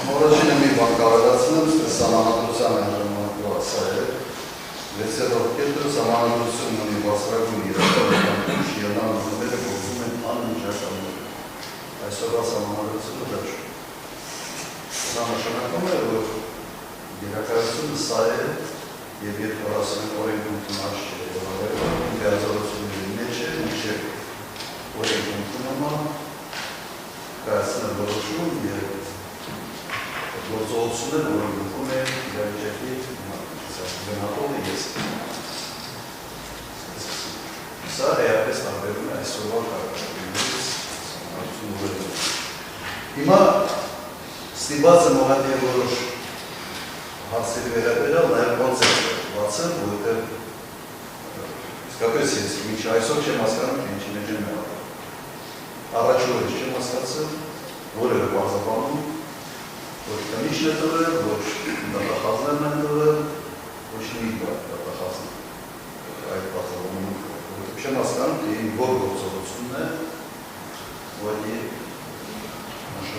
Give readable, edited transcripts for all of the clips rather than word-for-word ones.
Առաջինը մի բան կարողացնեմ, սահմանադրության ժամանակվա սա է, 6-րդ կետը սահմանադրություն ունի բարձրագույն իրավական ուժ, եւ նա ուժերը գործում են անմիջականորեն։ Այսօրվա սահմանադրությունը դա չէ։ Սա նշանակում է, որ գերակայությունը սա է, եւ երբ ասում են օրենքություն աչքի եւ գազավորությունների մեջ է, մինչեւ օրենքությունը կայացնել որոշում եւ գործողությունները, որը գլխում է իրավիճակի գնահատողը ես։ Սա էապես տարբերում է այսօրվա կարգավորումներից սահմանադրությունները։ Հիմա ստիպված եմ ուղղակի որոշ հարցերի վերաբերյալ նաև կոնցեպտ բացել, որովհետև իսկապես ես մինչ այսօր չեմ հասկանում, թե ինչի մեջ եմ եղել։ Առաջ օրից չեմ հասկացել, որևէ բարձրանում ոչ կամիջն է տվել, ոչ դատախազներն են տվել, ոչ մի դատախազն այդ բարձրանում, որովհետև չեմ հասկանում, թե որ գործողությունն է,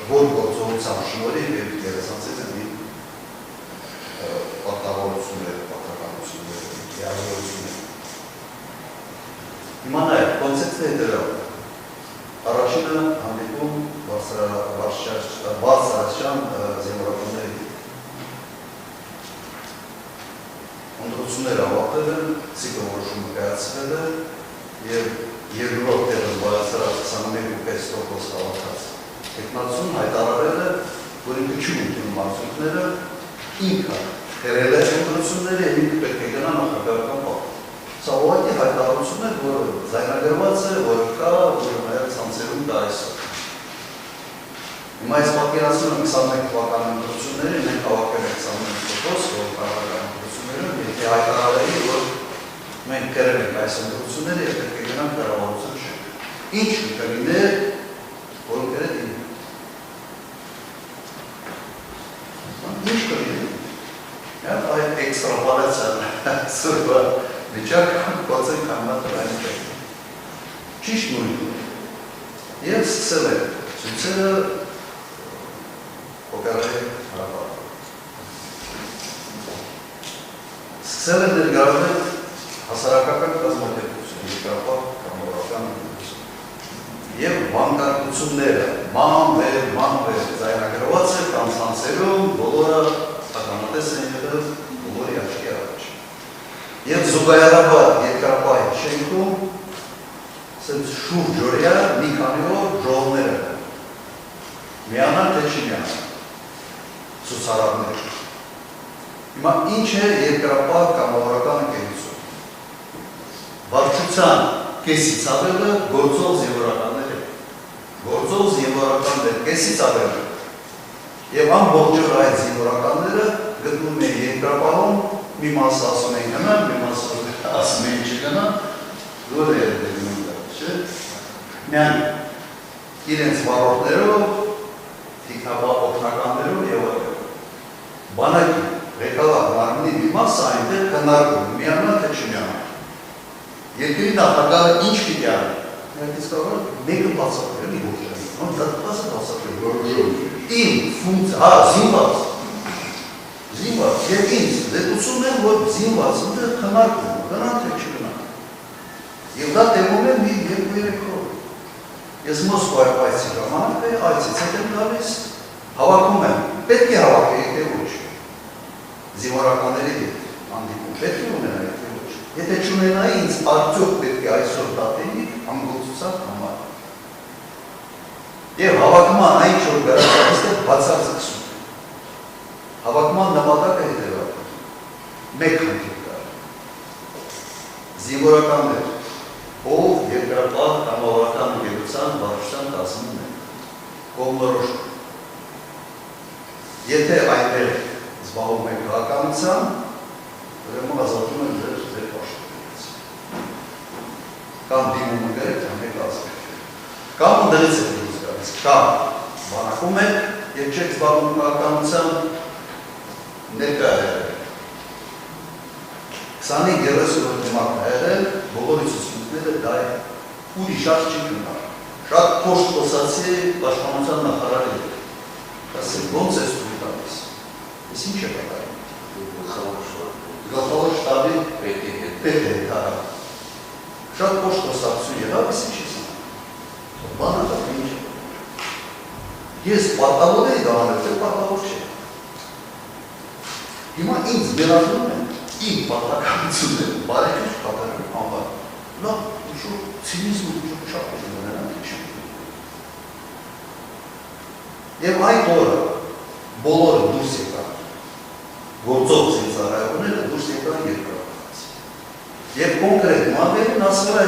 որ գործողության շնորհիվ եւ գերազանցից են պատահությունները, պատահականությունները, գերազանցությունները։ Հիմա նայեք, կոնցեպտը հետևյալ է։ Առաջինը հանդիպում բարձրացիան զինվորականների ընտրությունները ավարտվել են, ցիկլորոշումը կայացվել է եւ երկրորդ տեղը զբաղեցրած 21.5% հավաքած տեխնացուն հայտարարել է, որ ինքը չի ընդունում արդյունքները, ինքը կրել է ընտրությունները եւ ինքը պետք է գնա նախագահական պահ։ Սա ուղղակի հայտարարություն է, որ ձայնագրված է, որ կա, որ նաև ցանցերում դա այսօր։ Հիմա այս պատկերացնում եմ 21 թվականի ընտրությունների, մենք հավաքել ենք 21% քաղաքական ընտրություններում, եթե հայտարարեի, որ մենք կրել ենք այս ընտրությունները եւ պետք է գնանք կառավարության շենք։ Ինչ կլիներ, որ կրել ինքը։ Ինչ կլիներ։ Այդ էքստրապոլացիան սուրբա վիճակ բացել կանմատը այնպես։ Ճիշտ նույնն է։ Եվ սկսել է ցույցերը օգարել հարաբար։ Սկսել է ներգրավել հասարակական կազմակերպություն, երկրապահ կամավորական ընկերություն։ Եվ բանկարկությունները, ման-վեր, ձայնագրված է կամ ցանցերում բոլորը ականատես են եղել բոլորի աչքի առաջ։ Եվ զուգահեռաբար երկրապահ շենքում շուրջօրյա մի քանի օր ժողովներ են։ Միանալ թե չի միանալ ցուցարարներ։ Հիմա ինչ է երկրապահ կամավորական ընկերություն։ Վարչության կեսից ավելը գործող զինվորականներ են։ Գործող զինվորականներ կեսից ավելը։ Եվ ամբողջ այդ զինվորականները գտնում են երկրապահում, մի մասը ասում են գնան, մի մասը ասում են չգնա, որ է դեպքում դա, չէ՞։ Միայն իրենց վարորդներով, թիկնապահ օգնականներով եւ այլն։ Բանակի ղեկավար մարմնի մի մասը այնտեղ քննարկում, միանալ թե չմիանալ։ Երկրի նախագահը ինչ պիտի անի։ Ներքից կարող մեկը բացատրել է ոչ այն, դա բացատրել որոշում։ Իմ ֆունկցիա, զինված, եւ ինձ դեպությունն է, որ զինված ընդեղ քննարկում, գնան թե չգնան։ Եվ դա տևում է մի 2-3 օր։ Ես Մոսկվայի այցի ժամանակ այցից հետ եմ գալիս, հավաքում եմ, պետք է հավաքել, եթե ոչ։ Զինվորականների հետ հանդիպում, պետք է ունենա, եթե ոչ։ Եթե չունենայի, ինձ արդյոք պետք է այսօր դատեի անգործության համար։ Եվ հավաքման այն չոր գարացած է բացարձակում։ Հավաքման նպատակը հետևյալն է։ Մեկ խնդիր կար։ Զինվորականներ, ով երկրապահ կամավորական ընկերության վարչության կազմում են, կողմնորոշում։ Եթե այնտեղ զբաղվում եք քաղաքականությամբ, ուրեմն ազատում են ձեր պաշտոններից։ Կամ դիմում եք, կամ եք ազատ։ Կամ ընդդրից եք դուրս գալիս, կամ բանակում եք, եւ չեք զբաղվում քաղաքականությամբ, ներկա եղել։ 25-30 օրը մարդ եղել, բոլորի ցուցմունքները դա է, ուրիշ շատ չի գնալ։ Շատ փոշտ խոսացի պաշտպանության նախարարի հետ։ Ասել ոնց է ստուգ Ես ինչ է կատարում։ Գլխավոր շտաբի պետ է, հա։ Շատ ոչ խոսակցություն եղավ, ես ինչ ես անում։ Բանը դա ինչ է։ Ես պատավոր էի դա անել, թե պատավոր չէ։ Հիմա ինձ վերածում են իմ պատականությունը բարեկից կատարում անվար։ Նա ուշու ցինիզմ ու չափ է նրանք ինչ։ Եվ այդ օրը բոլորը դուրս եկան, գործող ծինծառայողները դուրս եկան երկրապահից։ Եվ կոնկրետ մահվերին ասել է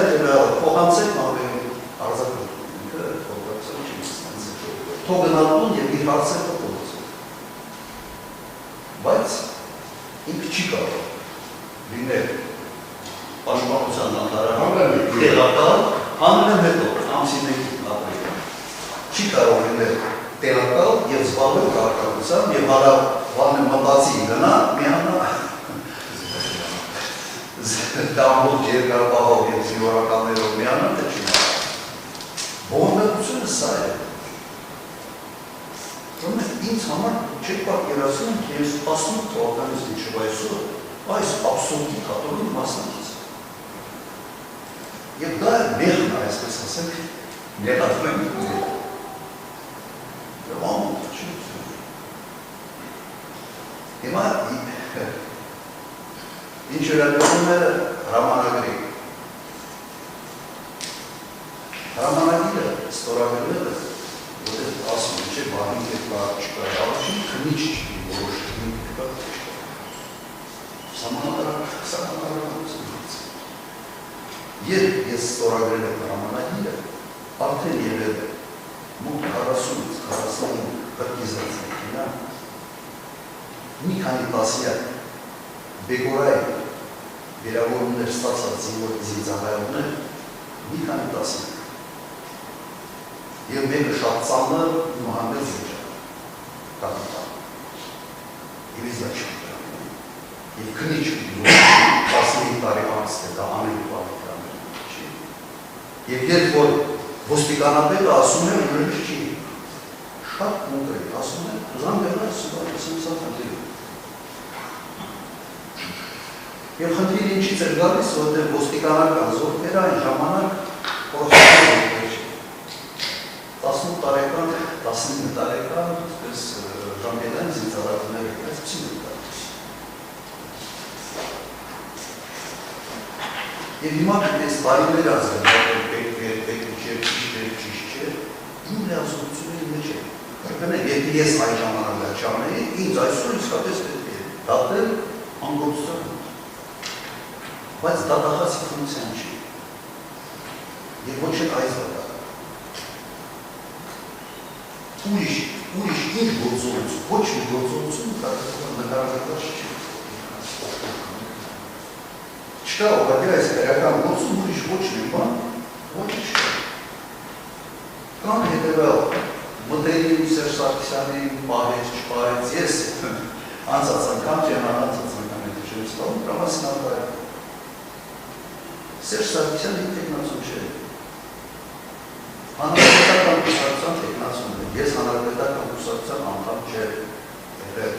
փոխանցել մահվերին արձակուրդը, փոխանցել չի ստանցել։ Թող գնալուն եւ իր հարցերը փոխանցել։ Բայց ինքը չի կարող լինել պաշտպանության նախարարը տեղակալ հանրեն հետո ամսի մեկի ապրիլ չի կարող լինել տեղակալ եւ զբաղվել քաղաքականությամբ եւ հարավանը մտածի գնա միանա դամոտ երկրապահով եւ զինվորականներով միանա թե չի բողոքությունը սա է ինձ համար չեք պատկերացնում, թե ես 18 թվականից մինչև այսօր այս աբսուրդի կատորին մասնակից։ Եվ դա մեղն է, այսպես ասենք, ներածում եմ դուր։ Եվ ամոթ չի ուզում։ Հիմա ինչ վերաբերում է հրամանագրի։ Հրամանագիրը ստորագրելը ասում չէ, բանին հետ բար չկա, առաջին քնիչ չկի, որոշ քնիչ չկա, սամանարականություն։ Երբ ես ստորագրել եմ հրամանագիրը, արդեն եղել է մոտ 40-45 կրկիզած մեքենա, մի քանի տասնյակ բեկորային վերավորումներ ստացած զինծառայողներ, մի քանի տասնյակ եւ մեկը շատ ծանր Մուհամեդ Զեջան կապիտան։ Եվ իզ դա չկտան։ Եվ քնիչ պիտի 15 տարի անց է դա ամեն պարիկան չի։ Եվ երբ որ ոստիկանապետը ասում է ուրիշ չի։ Շատ կոնկրետ ասում է զանգելա սուբարիսը խնդիրը։ Եվ խնդիրը ինչից էր գալիս, որտեղ ոստիկանական զորքերը այն ժամանակ փոխանցել 18 տարեկան, 19 տարեկան, այսպես ժամկետային զինծառայողները այսպես չի մտածում։ Եվ հիմա այս բարիներ ազգան, պետք չէ, ճիշտ չէ, իմ լիազորությունների մեջ է։ Կրկնեք, եթե ես այն ժամանակ դա չանեի, ինձ այսօր իսկապես պետք է դատել անգործության։ Բայց դատախազի ֆունկցիան չի։ Եվ ոչ էլ այս դատախազը։ Ուրիշ ինչ գործողություն, ոչ մի գործողություն նկարագրված չի։ Չկա ուղղակի այս քրեական գործում ուրիշ ոչ մի բան, ոչ չկա։ Կան հետևյալ մտերիմ Սերժ Սարգսյանին պահեց, չպահեց, ես անցած անգամ չեմ անցած անգամ եթե չեմ ստանում, դրամասին անդայ։ Սերժ Սարգսյանը ինտեգնացում չէ։ Հանրապետական կուսակցության տեխնացում է, ես հանրապետական կուսակցության անդամ չեմ եղել,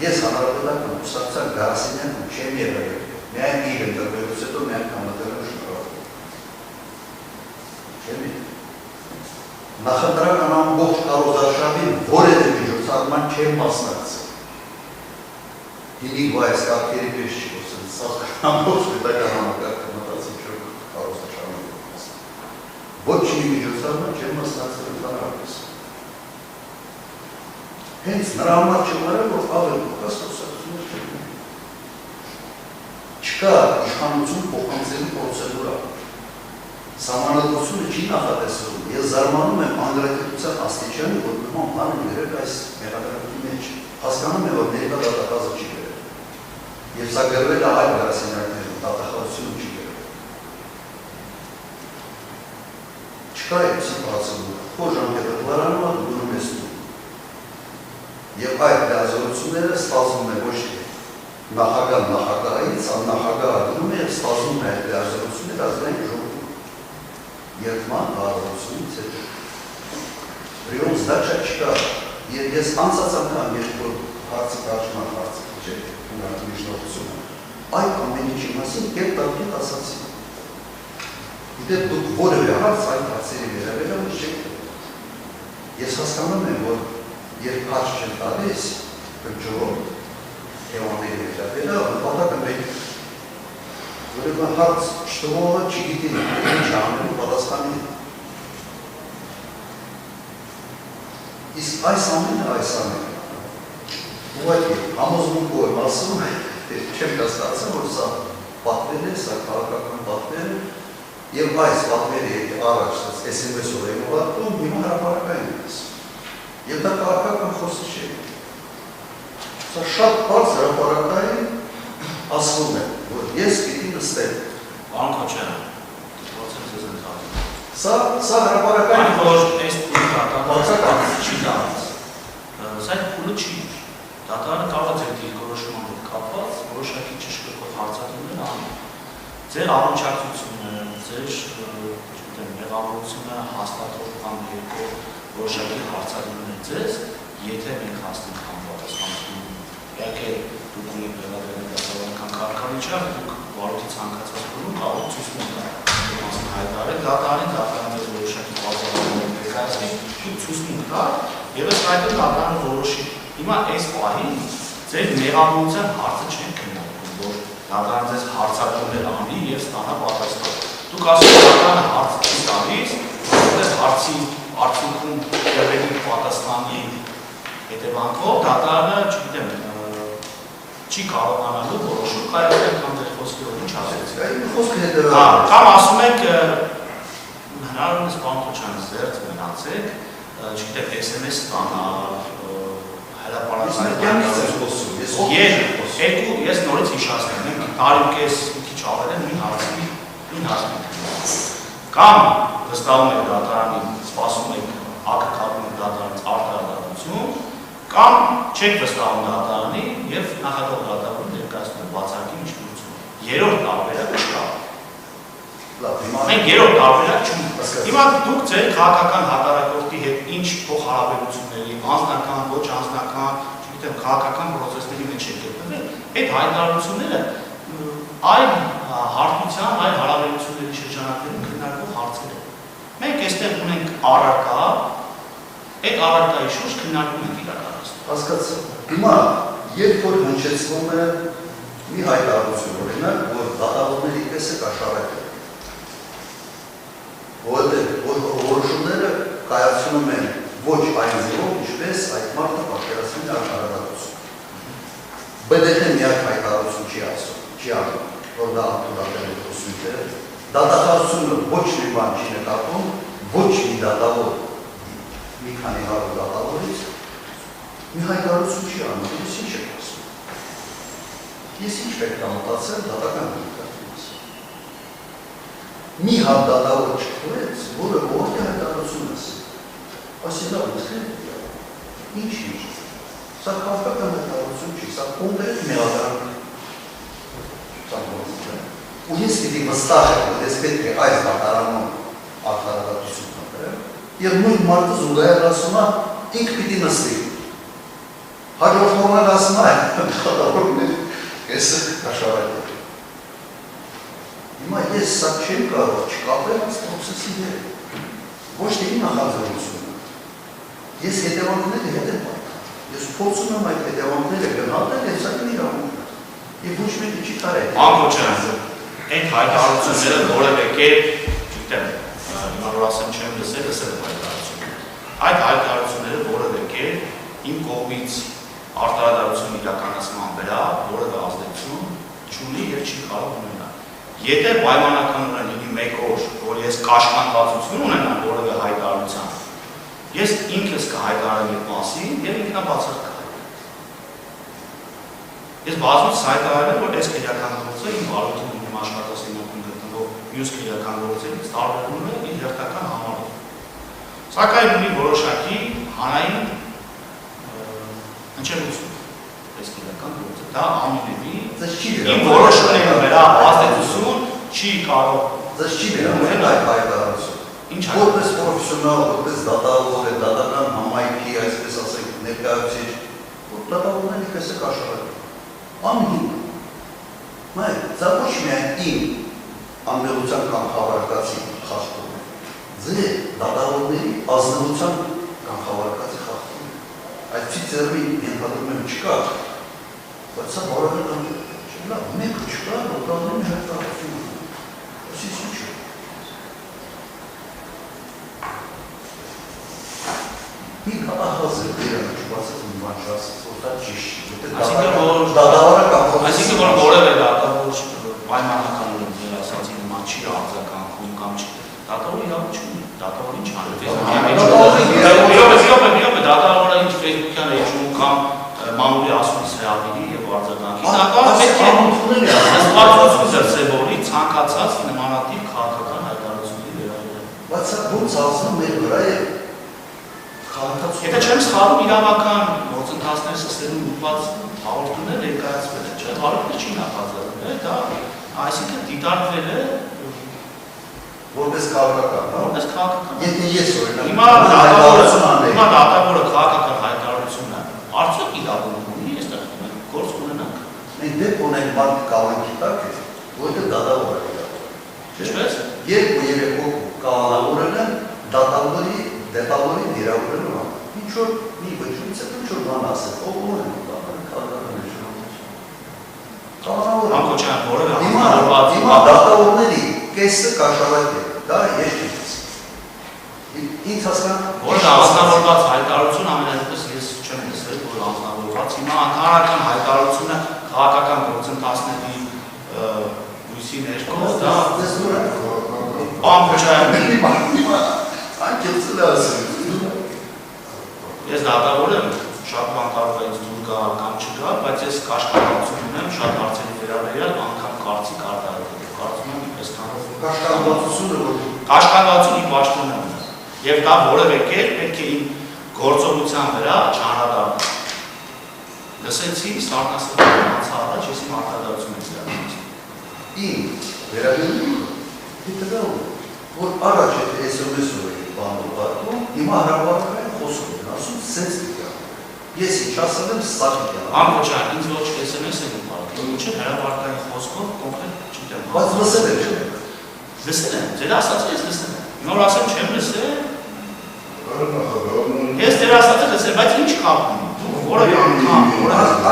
ես հանրապետական կուսակցության Գարասիմյան չեմ եղել, միայն իր ընտրվելուց հետո միայն համատեղել շնորհավորել, չեմ եղել, նախընտրական ամբողջ կարոզարշավին որևէ միջոցառման չեմ մասնակցել, հինիկ այս կարգերի պես չի խոսել, սա ամբողջ պետական համակարգը մտածում չեմ կարոզարշավին ոչ մի միջոցառման չեմ մասնակցել ընդհանրապես։ Հենց նրա համար չեմ արել, որ ավել փոխած խոսակցություններ չեմ։ Չկա իշխանություն փոխանցելու պրոցեդուրա։ Սահմանադրությունը չի նախատեսվում։ Ես զարմանում եմ անդրադարձության աստիճանի, որ նման բան է գրել այս մեղադրանքի մեջ։ Հասկանում եմ, որ ներկա դատախազը չի գրել։ Եվ սա գրվել է այլ գրասենյակներում, դատախազությունը չի գրել։ Չկա է սիտուացիա, որ ժամկետը դլարանում է դուրում ես դու։ Եվ այդ լիազորությունները ստացվում է ոչ թե նախագահ նախագահից, աննախագահը դնում է և ստացվում է այդ լիազորությունները ազգային ժողովում։ Երդման հարավությունից հետո։ Պրիոմ զդաչա չկա, և ես անցած անգամ երբ որ հարցը դաշնան հարցը, չէ, միջնորդությունը, այդ ամեն ինչի մասին կերտակիտ ասացի։ Դե դուք որևէ հարց այդ հարցերի վերաբերյալ չեք տվել։ Ես հասկանում եմ, որ երբ հարց չեն տալիս, կջորում թեմաների վերաբերյալ, նպատակը մեկ Ուրեմն հարց չտվողը չգիտի ինչ անելու պատասխանի։ Իսկ այս ամենը ուղղակի համոզմունքով եմ ասում, չեմ կասկածում, որ սա պատվեր է, սա քաղաքական պատվեր է, եւ այս պատվերի հետ առաջ SMS-ով եմ ուղարկում, հիմա հրապարակային եմ ասում։ Եվ դա քաղաքական խոսք չէ։ Սա շատ բարձր հրապարակային ասվում է, որ ես պիտի նստել։ Պարոն Քոչարյան, process is entirely. Սա հրապարակային որ այս դատական չի դարձ։ Սա փուլը չի։ Դատարանը կարող է ձեր դիրքորոշման հետ կապված որոշակի ճշգրտող հարցադրումներ անել։ Ձեր առնչակցությունը, ձեր մեղավորությունը հաստատող կամ երկու որոշակի հարցադրումներ ձեզ, եթե մենք հասնենք համապատասխանություն, իհարկե դուք ունեք վերաբերել դասավանդական կարգավիճակ, դուք վարորդի ցանկացած բնում կարող ցույց տալ հայտարարել, դատարանը որոշակի բազաներ ներկայացնի, դուք ցույց տալ, եւ ըստ այդմ դատարանը որոշի։ Հիմա այս պահին ձեր մեղավորության հարցը չեն քննարկում, որ դատարանը ձեզ հարցադրումներ անի եւ ստանա պատասխան։ Դուք ասում եք դատարանը հարց չի տալիս, որտեղ հարցի արդյունքում եղել պատասխանի հետևանքով դատարանը, չգիտեմ, չի կարողանալու որոշում կայացնել կամ ձեր խոսքերով ինչ ասեցիք։ Այն խոսքը հետևյալ։ Կամ ասում եք հնարավորինս պարոն Քոչարյան զերծ մնացեք, չգիտեմ, SMS ստանալ, Ես նորից հիշացնեմ, մենք տարուկես մի քիչ ավել են մի հարցի կամ վստահում եք դատարանին, սպասում եք ակրկատում եք դատարանից արտարադատություն, կամ չեք վստահում դատարանին և նախագահ դատարանում ներկայացնում եք բացարկի միջնորդություն։ Երրորդ տարբերակ չկա։ Մենք երրորդ տարբերակ չունենք։ Հիմա դուք ձեր քաղաքական հակառակորդի հետ ինչ փոխհարաբերությունների, անձնական, ոչ անձնական, չգիտեմ, քաղաքական process-ների մեջ եք գտնվել, այդ հայտարարությունները այլ հարթության, այլ հարաբերությունների շրջանակներում քննարկվող հարցեր են։ Մենք այստեղ ունենք առարկա, այդ առարկայի շուրջ քննարկում ենք իրականացնում։ Հասկացա։ Հիմա երբ որ հնչեցվում է մի հայտարարություն, օրինակ, որ դատավորների պես է կաշառակը, որոշումները կայացնում են ոչ այն ձևով, ինչպես այդ մարդը պատկերացնում է արտարադատություն։ ԲԴԹ-ը միակ հայտարարություն չի անում, որ դա արտարադատել է խոսույթը, դատախազությունը ոչ մի բան չի նկատում, ոչ մի դատավոր, մի քանի հարյուր դատավորից մի հայտարարություն չի անում, ես ինչ եմ ասում։ Ես ինչ պետք է մտածել դատական դիտարկումից։ Մի հատ դատավոր չքորեց, որը որտե հայտարարություն ասել։ Ասի լավ, ինչ ինչ։ Սա քաղաքական հայտարարություն չի, սա կոնկրետ մեղադրանք։ Ու ես պիտի վստահ եմ, որ ես պետք է այս դատարանում արտարադատություն կատարեմ, եւ նույն մարդը զուգահեռ ասում է, ինք պիտի նստի։ Հաջորդ օրն ասում է, դատավորներ, ես կաշառել։ Հիմա ես սա չեմ կարող չկապել այս պրոցեսի հետ, ոչ թե իմ նախաձեռնությունը։ Ես հետևանքները հետ եմ պայքարել, ես փորձում եմ այդ հետևանքները գնահատել եւ սա իմ իրավունքն է։ Եվ ոչ մեկը չի կարող։ Պարոն Քոչարյան, այդ հայտարարությունները որևէ կերպ, չգիտեմ, հիմա որ ասեմ չեմ լսել եմ հայտարարությունները։ Այդ հայտարարությունները որևէ կերպ իմ կողմից արտարադատություն իրականացման վրա որևէ ազդեցություն չունի եւ չի կարող ունենալ։ Եթե պայմանականորեն լինի մեկ օր, որ ես կաշկանդվածություն ունենամ որևէ հայտարարության, ես ինքս կհայտարարեմ այդ մասին եւ ինքնաբացարձակ կհայտարարեմ։ Ես բազմիցս հայտարարել եմ, որ այս քրեական գործը իմ վարորդում իմ աշխատասենյակում գտնվող մյուս քրեական գործերից տարբերվում է իր հերթական համարով։ Սակայն ունի որոշակի հանրային հնչեղություն այս քրեական գործը։ Դա ամենևին իմ որոշումների վրա ազդեցություն չի կարող։ Ձեզ չի վերաբերել այդ հայտարարությունը։ Ինչ որպես պրոֆեսիոնալ, որպես դատավոր, դատական համայնքի, այսպես ասենք, ներկայացուցիչ, որ դատավորների կեսը կաշարակ անհին մայր, դա ոչ միայն իմ անմեղության կամ խավարկացի խախտում է, ձե դատավորների ազնվության կամ խավարկացի խախտում է, այդպիսի ձեռի ենթադրում եմ չկա, բայց սա որովը կամ չլա, մեկը չկա, օգտավորում հերթարություն է, ասից ինչ է։ Մի կատախազ է դերանը չբացած մի բան չասած, որ դա ճիշտ է, դատավարը կամ այսինքն որ որևէ դատավոր պայմանականորեն ձեր ասացի նման չի արձագանքում կամ չի, դատավորը իրավունք չունի, դատավորը ինչ անելու, դատավորը ինչ Facebook-յան էջում կամ մամուլի ասուլիս հրավիրի եւ արձագանքի, դատավորը պետք է դրսևորի ցանկացած նմանատիպ քաղաքական հայտարարությունների վերաբերյալ։ Բայց սա ոնց ասում մեր վրա է Եթե չեմ սխալվում, իրավական գործընթացները սկսելու ուղղված հաղորդումներ ներկայացվել է, չէ՞, հարցեր չի նախաձեռնել, դա այսինքն դիտարկվել է որպես քաղաքական, հա։ Որպես քաղաքական։ Եթե ես օրինակ հիմա դատավորը քաղաքական հայտարարությունը արդյոք իրավունք ունի, այստեղ գործ ունենանք։ Մենք դեպք ունենք մարդ կալանքի տակ է, որտեղ դատավոր է իրավունք։ Ինչպես։ Երկու երեք կալանավորել են դատավորի դետալորի դիրավորելու հա, ինչ-որ մի վճույց է, ինչ-որ բան ասել, ողում են քաղաքական Հիմա դատավորների կեսը կաշավակ է, դա ես չես։ Ինձ հասկան որը անձնավորված հայտարարություն ամենայնպես ես չեմ լսել, որ անձնավորված հիմա հանրական հայտարարությունը քաղաքական գործընթացների լույսի ներքո դա բան փոչայ Անկեղծել է ասել։ Ես դատավոր եմ, շատ բան կարող է ինձ դուր գալ կամ չգալ, բայց ես կաշկանդություն ունեմ շատ հարցերի վերաբերյալ անգամ կարծիք արտահայտել։ Կարծում եմ այսքանով կաշկանդությունը իմ պաշտոնն է ունեմ։ Եվ դա որևէ կերպ պետք է իմ գործողության վրա չանդրադառնա։ Լսեցի Սարտասովի անցած ես իմ արտահայտությունը իրականացրի։ Իմ վերաբերյալ դիտել որ առաջ է SMS-ով բանով պատմում, հիմա հրապարակային խոսում են, ասում սենց դիգա։ Ես ինչ ասել եմ սակիգա։ Անվոչան, ինձ ոչ SMS եմ ուղարկել, ոչ հրապարակային խոսքով կոնկրետ չգիտեմ։ Բայց լսել եք չէ՞։ Լսել եմ, ձեր ասածը ես լսել եմ։ Նոր ասեմ չեմ լսել։ Ես ձեր ասածը լսել, բայց ինչ կապ ունի։ Դու որևէ անգամ,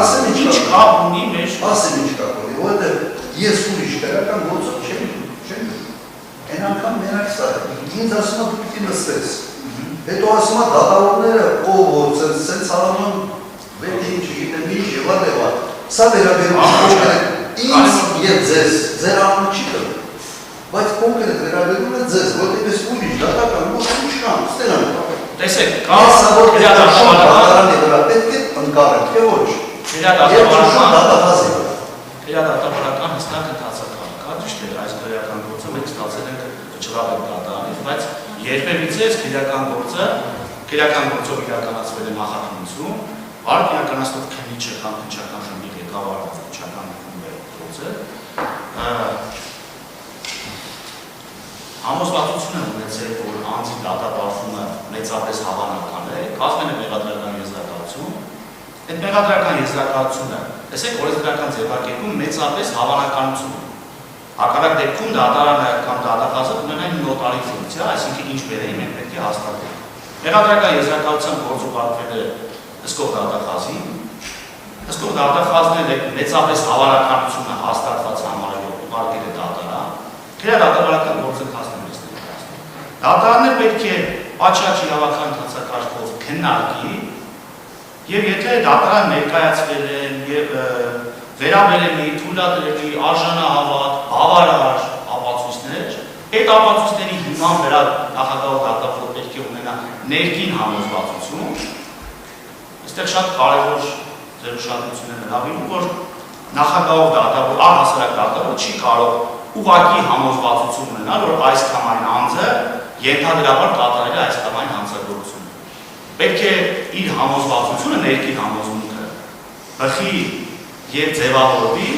ասեմ ինչ կապ ունի մեր։ Ասեմ ինչ կապ ունի, որովհետև ես ուրիշ տեղական գործով չեմ Են անգամ մենակ սա է, ինձ ասում է դու պիտի նստես, հետո ասում է դատավորները ով սենց հարանում վետ ինչ գիտեմ ինչ եվար եվար, սա վերաբերում է ինձ և ձեզ, ձեր անունը չի տվում, բայց կոնկրետ վերաբերում է ձեզ, որտեղ ես ուրիշ դատական ոչ ինչ կամ, ստեղ են Տեսեք, դատարանի վրա պետք է ընկարել, թե ոչ, և դատավորական հստակ ընթացական կա, ճիշտ է, այս քրեական գործը մենք ստացել ենք չլավեք դատարանից, բայց երբևիցե այս քրեական գործով իրականացվել է նախաքննություն, վարկ իրականացնող քննիչը կամ քննչական խմբի ղեկավարը քննչական խմբի գործը, համոզվածություն է ունեցել, որ անձի դատապարտումը մեծապես հավանական է, կազմել է մեղադրական եզրակացություն, այդ մեղադրական եզրակացությունը, տեսեք, օրենսդրական ձևակերպում մեծապես հավանականություն է։ Հակառակ դեպքում դատարանը կամ դատախազը ունենային նոտարի ֆունկցիա, այսինքն ինչ բերեին մենք պետք է հաստատենք։ Մեղադրական եզրակացության գործուղարկվել է հսկող դատախազին, հսկող դատախազն է մեծապես հավանականությունը հաստատված համարելով ուղարկել է դատարան, դատավարական գործընթացներ ես ներկայացնում։ Դատարանը պետք է պատշաճ իրավական ընթացակարգով քննարկի եւ եթե դատարան ներկայացվել են եւ վերաբերելի, թույլատրելի, արժանահավատ, բավարար ապացույցներ, այդ ապացույցների հիման վրա նախագահ դատավորը պետք է ունենա ներքին համոզվածություն։ Այստեղ շատ կարևոր ձեր ուշադրությունը հրավիրում, որ նախագահ դատավոր, առհասարակ դատավորը չի կարող ուղղակի համոզվածություն ունենալ, որ այս կամ այն անձը ենթադրաբար կատարել է այս կամ այն հանցագործությունը։ Պետք է իր համոզվածությունը ներքին համոզմունքը բխի եւ ձևավորվի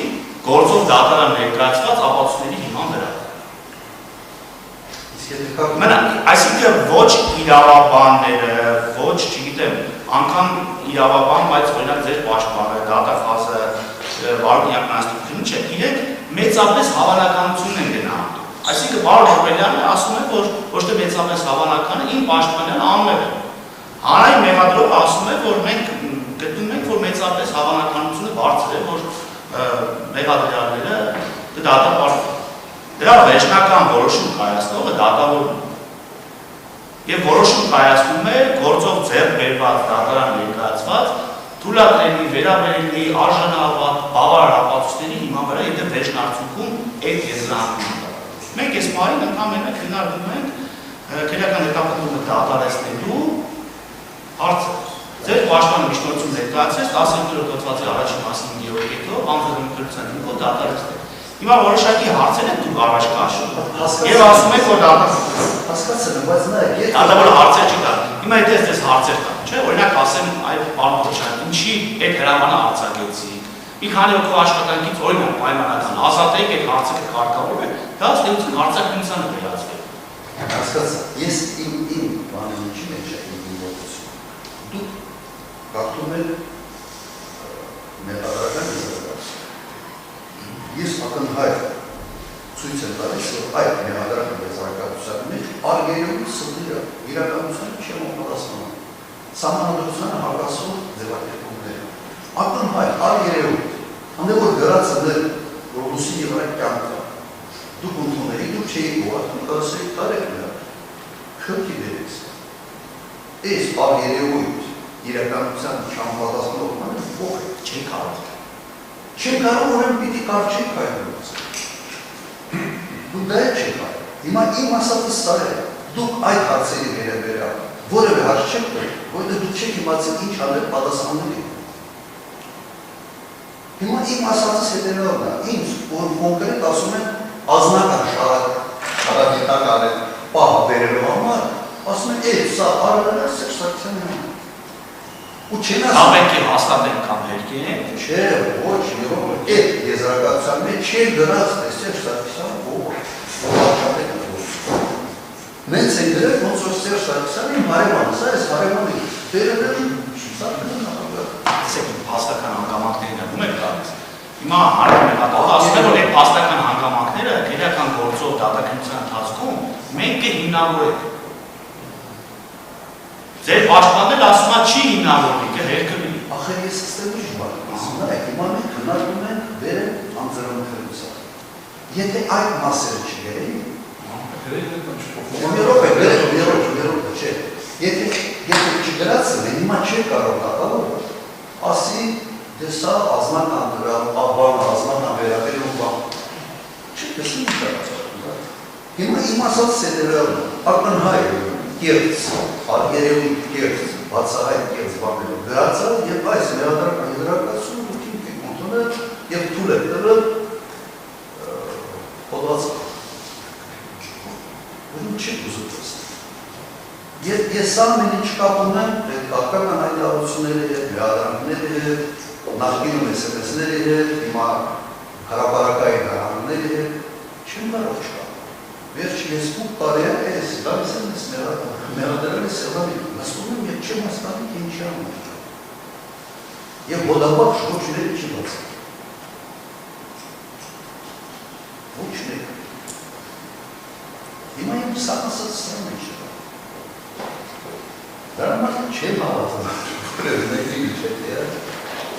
գործով դատարան ներկայացված ապացույցների հիման վրա։ Այսինքն ոչ իրավաբանները, ոչ, չգիտեմ, անգամ իրավաբան, բայց օրինակ ձեր պաշտպանը, դատախազը, Վարուկ Նիկոլաևյանը չէ, իրենք մեծապես հավանականություն են գնահատում։ Այսինքն Վարուկ Նիկոլաևյանը ասում է, որ ոչ թե մեծապես հավանական է, իմ պաշտպանյանը անմեղ է։ Հանրային մեղադրողը ասում է, որ մենք գտնում ենք, որ մեծապես հավանականությունը բարձր է, որ մեղադրյալները կդատապարտվեն։ Դրա վերջնական որոշում կայացնողը դատավորն է։ Եվ որոշում կայացնում է գործով ձեռք բերված դատարան ներկայացված թույլատրելի, վերաբերելի, արժանավատ, բավարար ապացույցների հիման վրա եւ վերջնարդյունքում այդ եզրահանգումը։ Մենք այս բանին ընդհանրապես քննարկում ենք քրեական հետապնդումը դատարանեցնելու հարցը։ Ձեր պաշտպանը միջնորդություն ներկայացրեց 12-րդ հոդվածի առաջին մասի 5-րդ կետով անձնագրության հիմքով դատարանեցնել։ Հիմա որոշակի հարցեր են դուք առաջ քաշում։ Եվ ասում եք, որ հասկացել եմ, բայց նայեք, դատավորը հարցեր չի տա։ Հիմա այդպես հարցեր տա, չէ՞, օրինակ ասեմ, այ պարոն Խոչարյան, ինչի այդ հրամանը արձակեցիք։ Մի քանի օր աշխատանքից օրինակ պայմանական ազատեք այդ հարցը կարգավորվի, դա ստեղծում հարցակնությանը վերածվի։ Հասկացա, ես իմ բանը ինչի մեջ է իմ ողջություն։ Դուք կարդում եք մեղադրական եզրակացություն։ Ես ակնհայտ ցույց եմ տալիս, որ այդ մեղադրական եզրակացության մեջ արգելյունի սրտերը իրականությանը չեմ համապատասխանում։ Սահմանադրությանը հակասող ձևակերպումները։ Ակնհայտ արգելյուն, հանդեպ որ գրածը Ռոդոսի եւ այդ կյանքը։ Դուք ընդունեիք, դուք չէիք ուղղակի կասեիք տարեք նրա։ Քրտի դերից։ Այս արգելյույթ իրականության չհամապատասխանող բանը ո՞ր է։ Չի կարող։ Չեք կարող ուրեմն պիտի կարճեք հայտնված։ Դուք դա չեք կարող։ Հիմա իմ ասածը սա է։ Դուք այդ հարցերի վերաբերյալ որևէ հարց չեք տվել, որտեղ դուք չեք իմացել ինչ անել պատասխանների։ Հիմա իմ ասածս հետևյալն է։ Ինձ կոնկրետ ասում են ազնական շարակետական այդ պահը բերելու համար, ասում են սա արարել է Սերժ Սարգսյանի համար։ Ու չեն ասում Մենք հաստատենք կամ երկենք։ Չէ, ոչ, երբ այդ եզրակացության մեջ չի գրած Սերժ Սարգսյանը Մենք ենք գրել ոնց որ Սերժ Սարգսյանի հարևանը, սա էս հարևանի դերերում փաստական հանգամանքներին ում եք տալիս։ Հիմա հարևանը ասում է, որ այդ փաստական հանգամանքները քրեական գործով դատականության ընթացքում մենք կհիմնավորենք։ Ձեր պաշտպանն ասում է չի հիմնավորվի, կհերկվի։ Ախր ես ստեղ ուրիշ բան ասում եմ, հիմա մենք քննարկում ենք վերել անձրևնքրության։ Եթե այդ մասերը չգերեին, երրորդը չէ։ Եթե չգրածն է, հիմա չէ կարող դատավորը, ասի դե սա ազնական դրա, ազնական վերաբերում բան։ Չի տեսնում ինչ կարծում։ Հիմա իմ ասած հետևյալն է, ակնհայտ կերծ, արգելյուն կերծ, բացահայտ կերծ բաներով գրածը եւ այս մեղադրական եզրակացությունը դուք եք ընդունել եւ թույլ եք տվել հոդվածը։ Ուրեմն չեք ուզում տեսնել։ Ես սա մենի չկապում եմ կապկական հայտարարությունների հետ, մեղադրանքների հետ, նախկինում SMS-ների հետ, հիմա հրապարակային հրահանգների հետ, չեմ կարող չկա։ Վերջի ես 8 տարի է ես գալիս եմ ես մեղադրել սեղանի, նստում եմ և չեմ հասկանում թե ինչի համար։ Եվ հոդապար շքոչների չի բացել։ Ոչ մեկ։ Հիմա իմ սան ասած սրան է չկա։ Դրա մարդը չեմ հավատում, որև մեկի միջետ է,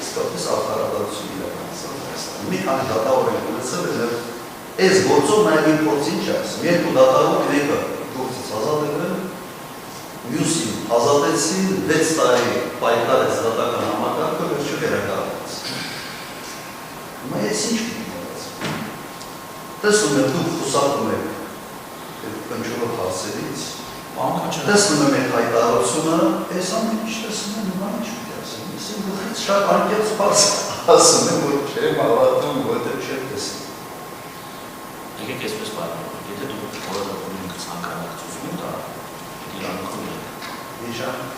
իսկապես արտարադարություն իրականացան։ Մի քանի դատավոր են ունեցել է Այս գործով նաև իմ փորձ ինչ ասում, երկու դատարանով մեկը գործից ազատ եղել, մյուսին ազատեցին 6 տարի պայքարեց դատական համակարգը, վերջը վերականգնեց։ Հիմա ես ինչ կգնացում։ Տեսնում եք դուք խուսափում եք կնչորով հարցերից, տեսնում եմ այդ հայտարարությունը, այս ամեն ինչ տեսնում եմ նման ինչ պիտի ասեմ, ես իմ գլխից շատ անկեղծ բաց ասում եմ, որ չեմ հավատում, որտեղ չեմ տեսնում։ Եկեք այսպես պարոն, եթե դուք որևէ բնիկ ցանկանաք ցուցմունք տա, իրավունք ունեք։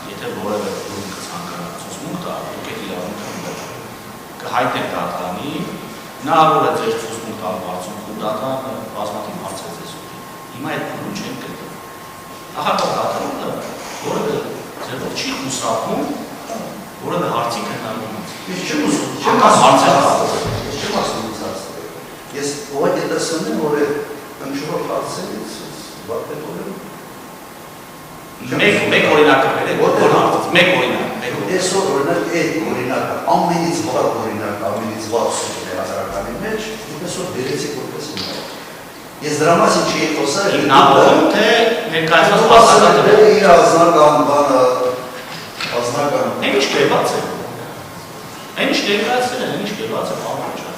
Եթե որևէ բնիկ ցանկանաք ցուցմունք տա, դուք եք իրավունք ունեք։ Կհայտնեք դատարանին, հնարավոր է ձեր ցուցմունք տալ բարձունքում դատարանը բազմաթիվ հարցեր ձեզ ունի։ Հիմա այդ բանը չենք գտնում։ Նախատող դատարանը որևէ ձևով չի խուսափում Ես չեմ ուզում, չեմ ասում ցածր։ Ես ուղղակի տեսնում եմ, որ ընչորով հարցերից վարպետորեն մեկ օրինակը բերեք, որ հարցից, մեկ օրինակ։ Այսօր օրինակ այդ օրինակը ամենից վառ օրինակ, ամենից վառ սուտ է հասարականի մեջ, այսօր դերեցիք որպես ունակ։ Ես դրա մասին չի խոսել։ Նախորդ թե ներկայացված բացակայել է իր ազնական բանը, ազնական։ Ինչ կերված է։ Ինչ ներկայացել են, ինչ կերված է բանը։